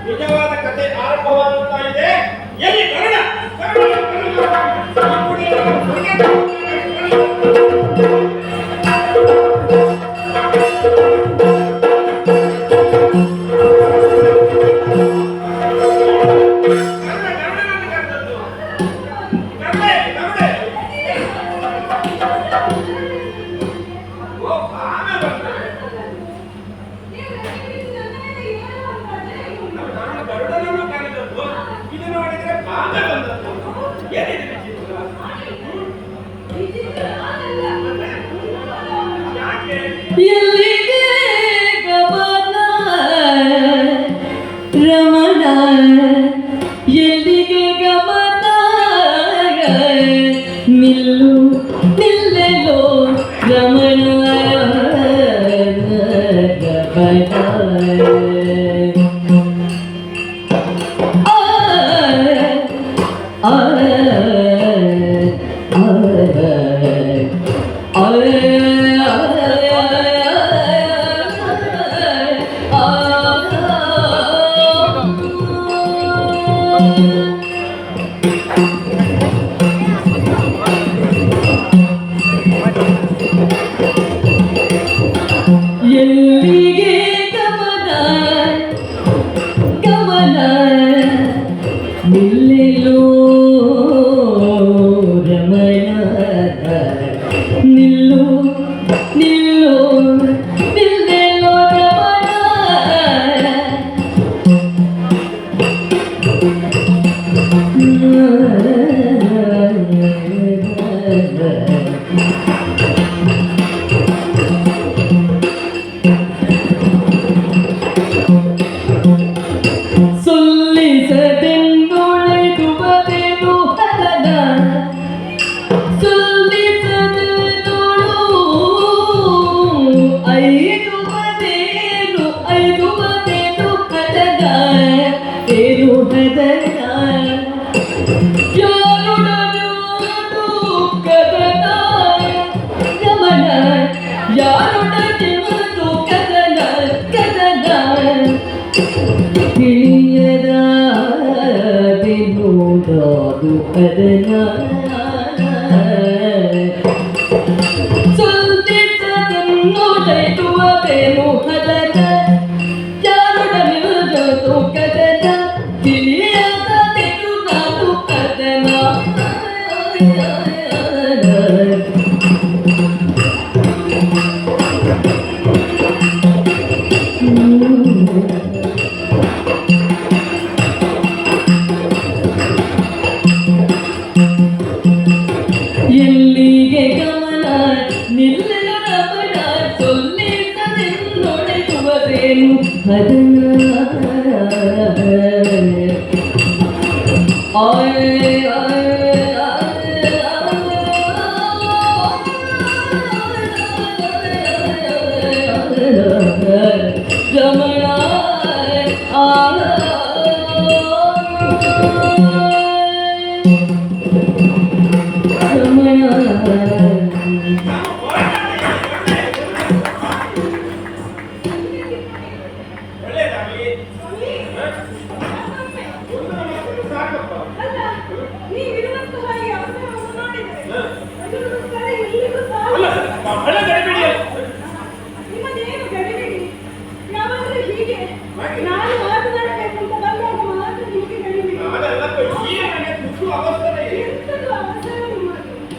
ನಿಜವಾದ ಕತೆ ಆರಂಭವಾಗುತ್ತಾ ಇದೆ. ಎಲ್ಲಿ ಕನ್ನಡ ಎಲ್ಲಿಗೆ ಗಮನ ರಮಣ, ಎಲ್ಲಿಗೆ ಗಮನ ನಿಲ್ಲು ನಿಲ್ಲೆಲೋ ರಮಣ ಗಮನ. ಎಲ್ಲಿಗೆ ಗಮನ ಗಮನ ನಿಲ್ಲೆಲೋ ರಮಣ, ನಿಲ್ಲು ನಿಲ್ಲು ನಿಲ್ಲೆಲೋ ರಮಣ. ಸೊಲ್ಲಿಸದೆಂದೊಳೆದು ಬದೆದು ಹದನ, ಸೊಲ್ಲಿಸದೆಂದೊಳು ಐದು ಬದೆನು ಐದು ಬದೆದು ಹದನ ಏನು ಹದನ. ಯಾರುಡನು ಕದನ ಗಮನ, ಯಾರುಡನು ಕದನ ಕದನ. ತಿಳಿಯದಾದೆನುವುದು ಕದನ, ಸೊಲ್ಲಿಸದೆಂದೊಳೆದು ಬದೆನು ಹದನ ಯಾರುಡನು ಕದನ. ತಿಳಿಯದಾದೆನುವುದು ಕದನ. ಎಲ್ಲಿಗೆ ಗಮನ ನಿಲ್ಲೆಲೋ ರಮಣ, ಸೊಲ್ಲಿಸದೆಂದೊಳೆದು ಬದೆನು ಹದನ. ರಮಣ ಒಳ್ಳೆಯದಾಗಲಿ. ಬಹಳ ಗಡಿಬಿಡಿ.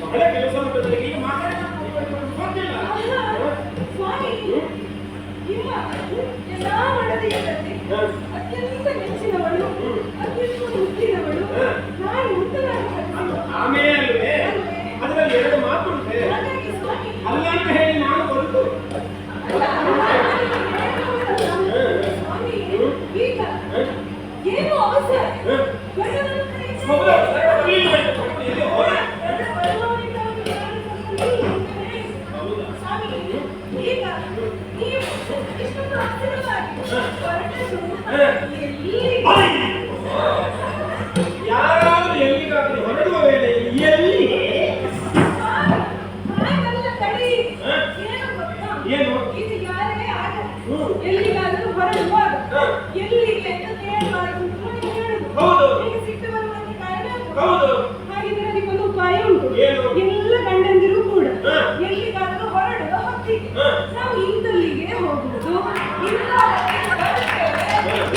ಬಹಳ ಕೆಲಸ ಮಾಡುತ್ತದೆ. ಈಗ ಮಾತಾಡಿಲ್ಲ. ಅತ್ಯಂತ ನೆಚ್ಚಿನವಳು, ಅತ್ಯಂತ ಮುತ್ತಿನವಳು, ನಾನು ಮುತ್ತನಾಡುತ್ತೇನೆ. ಆಮೇಲೆ ಅದರಲ್ಲಿ ಎರಡು ಮಾತು ಉಂಟೆ. ಅಲ್ಲ ಅಂತ ಹೇಳಿ ನಾನು ಬರುದು. ಸ್ವಾಮಿ, ಈಗ ಏನು ಅವಸರ? ಯಾರಾದ್ರೂ ಎಲ್ಲಿಗಾದ್ರೂ ಹೊರಡುವ ವೇಳೆ ಎಲ್ಲಿ ಏನು ಇದು ಯಾರೇ ಆಗ ಎಲ್ಲಿಗಾದರೂ ಹೊರಡುವಾಗ ಎಲ್ಲಿಗೆ ಅಂತ ಕೇಳುವ ಹೋಗುವುದು ಇಲ್ಲ ಬರುತ್ತೇವೆ.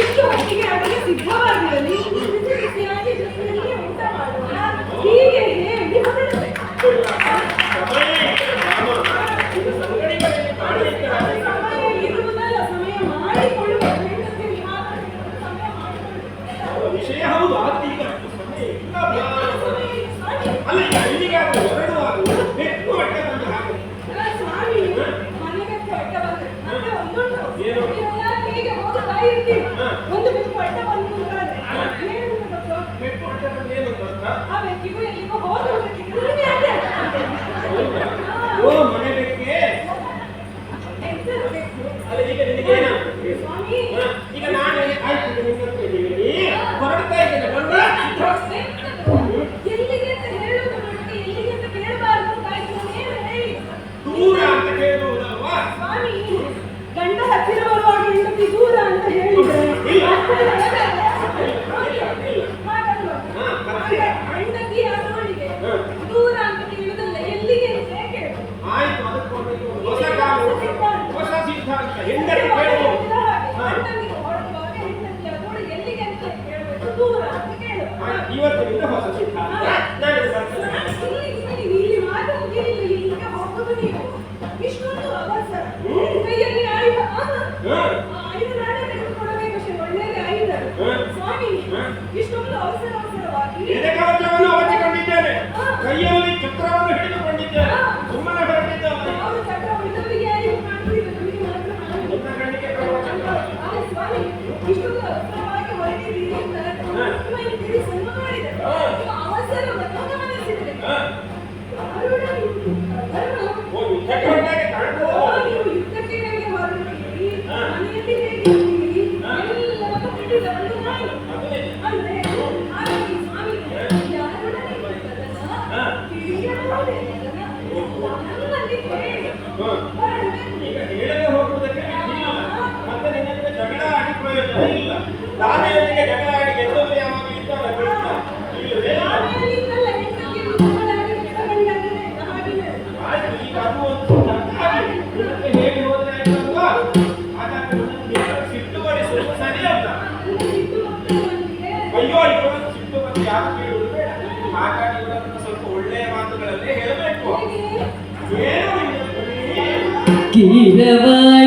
ಇಷ್ಟು ಹೊತ್ತಿಗೆ ಅಡುಗೆ ಸಿದ್ಧವಾಗಿರಲಿ ಬಿಸಿ ಬಿಸಿಯಾಗಿ ಜೊತೆಯಲ್ಲಿ ಊಟ ಮಾಡೋಣ ಹೀಗೆ ಹೇಳಿ ಹೊರಡಬೇಕು. ಸಮಯ ಇರುವುದಲ್ಲ, ಸಮಯ ಮಾಡಿಕೊಳ್ಳುವ ಹೆಂಡತಿಯಲ್ಲಿ ಮಾತಾಡಿಕೊಂಡು ಸಮಯ ಮಾಡಿಕೊಳ್ಳುವ ವಿಷಯ ಹೌದು, ಆದ್ರೆ ಈಗ ಸಮಯ ಇಲ್ಲ. ಸಮಯ ಇಲ್ಲ, ಸ್ವಾಮಿ. ಅಲ್ಲ, ಈಗ ಇಲ್ಲಿಗಾದ್ರೂ ಹೊರಡುವಾಗ ಹೆಚ್ಚು ಹೊಟ್ಟೆ ಬಂದು ಹಾಕು. ಅಲ್ಲ ಸ್ವಾಮಿ, ಮನೆಗೆ ಹೊಟ್ಟೆ ಬಂದ್ರೆ ಮತ್ತೆ ಒಂದುಂಟು. ಏನು? ನೀವೆಲ್ಲ ಹೀಗೆ ಹೋಗ್ತಾ ಇರ್ತೀವಿ. ಹಾ. ಒಂದು ಬಿಟ್ಟು ಹೊಟ್ಟೆ ಬಂದು ಅಂತಾದ್ರೆ ಏನು ಗೊತ್ತು? ಹೆಚ್ಚು ಹೊಟ್ಟೆ ಬಂದು ಏನು ಗೊತ್ತಾ? ಆ ವ್ಯಕ್ತಿಗೂ ಎಲ್ಲಿಗೂ ಹೋಗುವುದಕ್ಕೆ ನಿಮಗೆ ಅದೇ. ಹಾ. ಓ ಮನೆ ಬೇಕೆ. ಎಂತದು ಬೇಕು? ಅಲ್ಲ, ಈಗ ನಿನಗೇನು? ಸ್ವಾಮಿ, ಹಾ, ಈಗ ನಾನು ಆಯ್ತು ನಿನ್ನ ಹತ್ರ ಇದ್ದೀನಿ. ಹೊರಡ್ತಾ ಇದ್ದೇನೆ, ಬಂದ್ರೆ ಎಂತದು? ಎಲ್ಲಿಗೆ ಅಂತ ಹೇಳುವುದು ನನಗೆ ಎಲ್ಲಿಗೆ ಅಂತ ಕೇಳಬಾರ್ದು ಅಂತ ಆಯ್ತು. ಏನು ಹೇಳಿ? ದೂರ ಅಂತ ಕೇಳುವುದಲ್ವಾ? ಸ್ವಾಮಿ, ಗಂಡ ಹತ್ತಿರ ಬರುವಾಗ ಹೆಂಡತಿ ದೂರ ಅಂತ ಹೇಳಿದ್ರೆ ಹೆಂಡತಿ ಆದವಳಿಗೆ ದೂರ ಅಂತ ಕೇಳುದಲ್ಲ, ಎಲ್ಲಿಗೆ ಅಂತ ಕೇಳು. ಆಯ್ತು, ಅದಕ್ಕೊಂದು ಹೊಸ ಕಾಲ, ಹೊಸ ಸಿದ್ಧಾಂತ. ಹೆಂಡತಿ ಕೇಳುವುದು. ಹಾ. ಗಂಡನಿಗೆ ಹೊರಡುವಾಗ ಹೆಂಡತಿ ಆದವಳು ಎಲ್ಲಿಗೆ ಅಂತ ಕೇಳಬೇಕು, ದೂರ ಅಂತ ಕೇಳು. ಇವತ್ತಿನಿಂದ ಹೊಸ ಸಿದ್ಧಾಂತ. ನಾನು ಬರ್ತೇನೆ. ಇಲ್ಲಿ ಮಾತು ಮುಗಿಲಿಲ್ಲ, ಇಲ್ಲಿಗೆ ಹೋಗುದು ನೀವು. ಇಷ್ಟೊಂದು ಅವಸರ. ಕೈಯಲ್ಲಿ ಆಯುಧ. ಆಯುಧ ನಾನೇ ತೆಗೆದುಕೊಡಬೇಕಷ್ಟೇ, ಒಳ್ಳೆಯದೇ ಆಯುಧ. ಸ್ವಾಮಿ, ಇಷ್ಟೊಂದು ಅವಸರವಾಗಿ ಎದೆಕವಚವನ್ನು ಅವಧಿಕೊಂಡಿದ್ದೇನೆ, ಕೈಯಲ್ಲಿ ಚಕ್ರವನ್ನು ಹಿಡಿದುಕೊಂಡಿದ್ದೇನೆ, ಸುಮ್ಮನೆ ಹೊರಟಿದ್ದೇನೆ. ಅವರು ಚಕ್ರ ಉಳಿದವರಿಗೆ ಯಾರಿಗೂ ಕಾಣುವುದಿಲ್ಲ, ನಮಗೆ ಮಾತ್ರ ಕಾಣುವುದು. ನಿನ್ನ ಕಣ್ಣಿಗೆ ಪ್ರವಚನ. ಸ್ವಾಮಿ, ಇಷ್ಟೊಂದು ಅವಸರವಾಗಿ ಹೊರಟಿದ್ದೀರಿ ಅಂತ ಮೈಲಿ ತಿಳಿಸನ್ನು ಮಾಡಿದೆ. ಈಗ ಅವಸರವನ್ನು ಗಮನಿಸಿದರೆ ಓ, ಯುದ್ಧಕ್ಕೆ ಹೊರಟಾಗೆ ಕಾಣ್ಬೋದು. ನೀವು ಯುದ್ಧಕ್ಕೆ ನನಗೆ ಹೊರಟಿದ್ದೀರಿ, ಮನೆಯಲ್ಲಿ ಹೇಗಿದ್ದೀರಿ ಎಲ್ಲವನ್ನು ತಿಳಿದವಳು ನಾನು. ಅಂದ್ರೆ ಹಾಗಾಗಿ ಸ್ವಾಮಿ ಯಾರೊಡನೆ ಬಂದದನ್ನ ತಿಳಿಯಬಹುದೇ ನನ್ನಲ್ಲಿ ಹೇಳಿ ಹೊರಡಬೇಕು. ಈಗ ಹೇಳದೆ ಹೋಗುವುದಕ್ಕೆ ಇಲ್ಲ. ಮತ್ತೆ ನಿನ್ನ ಜಗಳ ಆಡಿ ಪ್ರಯೋಜನ ಇಲ್ಲ. ತಾನೆಯೊಂದಿಗೆ ಜಗಳ ಆಡಿ ಗೆದ್ದವರು ಯಾವಾಗ ಇದ್ದಾನೆ ಗೊತ್ತಾ? ಇಲ್ಲವೇ? ಆಮೇಲಿಂದಲ್ಲ ಹೆಂಡತಿಯನ್ನು ಮಗಳಾಗಿ ಕೆಳಗಂಡಾಗಲೇ ಹಾಗಿಲ್ಲ. ಆಯ್ತು, ಈಗ ಅದು ಒಂದು ತಪ್ಪಾಗಿ ನಿನಗೆ ಹೇಗೆ ಹೋದ್ರೆ ಆಯ್ತಲ್ವಾ? ಹಾಗಾಗಿ ನಿನ್ನನ್ನು ಸಿಟ್ಟು ಬರಿಸುವುದು ಸರಿ ಅಂತ. ಸಿಟ್ಟು ಮಕ್ಕಳಿಗೆ ಅಯ್ಯೋ, ಇವರನ್ನು ಸಿಟ್ಟು ಬಂದು ಯಾರು ಕೇಳುವುದು ಬೇಡ. ಹಾಗಾಗಿ ಇವರನ್ನು ಸ್ವಲ್ಪ ಒಳ್ಳೆಯ ಮಾತುಗಳಲ್ಲೇ ಹೇಳಬೇಕು. ಏನು ನಿನ್ನ ಧ್ವನಿ? ಕೀರವಾಣಿ